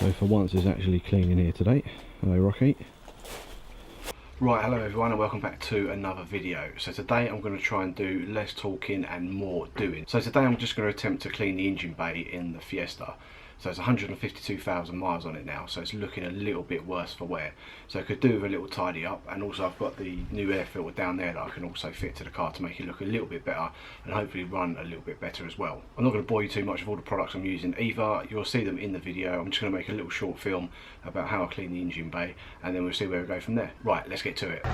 So for once it's actually clean in here today. Hello Rocky. Right, hello everyone and welcome back to another video. So today I'm going to try and do less talking and more doing. So today I'm just going to attempt to clean the engine bay in the Fiesta. So it's 152,000 miles on it now, so it's looking a little bit worse for wear. So I could do with a little tidy up, and also I've got the new air filter down there that I can also fit to the car to make it look a little bit better and hopefully run a little bit better as well. I'm not going to bore you too much of all the products I'm using either. You'll see them in the video. I'm just going to make a little short film about how I clean the engine bay, and then we'll see where we go from there. Right, let's get to it.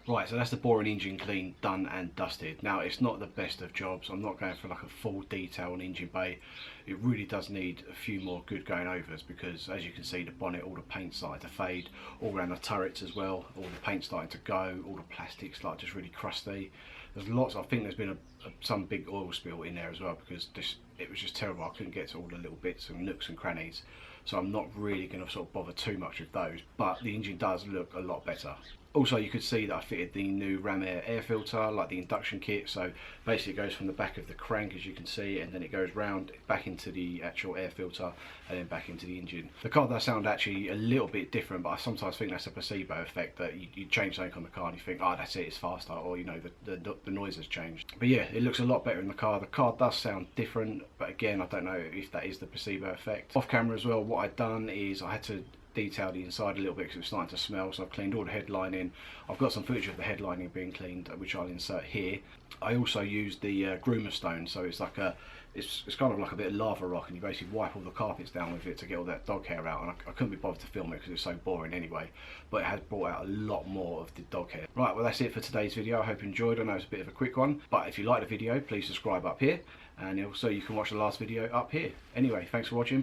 Right, so that's the boring engine clean done and dusted. Now, it's not the best of jobs. I'm not going for like a full detail on engine bay. It really does need a few more good going overs, because as you can see, the bonnet, all the paint starting to fade, all around the turrets as well, all the paint starting to go, all the plastics like just really crusty. There's lots, I think there's been some big oil spill in there as well, because it was just terrible. I couldn't get to all the little bits and nooks and crannies. So I'm not really going to sort of bother too much with those, but the engine does look a lot better. Also, you could see that I fitted the new Ram air filter, like the induction kit. So basically it goes from the back of the crank, as you can see, and then it goes round back into the actual air filter and then back into the engine. The car does sound actually a little bit different, but I sometimes think that's a placebo effect, that you change something on the car and you think, oh, that's it, it's faster, or you know, the noise has changed. But yeah, it looks a lot better in the car. The car does sound different, but again, I don't know if that is the placebo effect. Off camera as well, what I've done is I had to detail the inside a little bit because it was starting to smell. So I've cleaned all the headlining. I've got some footage of the headlining being cleaned, which I'll insert here. I also used the groomer stone, so it's like it's kind of like a bit of lava rock, and you basically wipe all the carpets down with it to get all that dog hair out. And I couldn't be bothered to film it because it's so boring anyway, but it has brought out a lot more of the dog hair. Right, well that's it for today's video. I hope you enjoyed. I know it's a bit of a quick one, but if you like the video, please subscribe up here, and also you can watch the last video up here. Anyway, thanks for watching.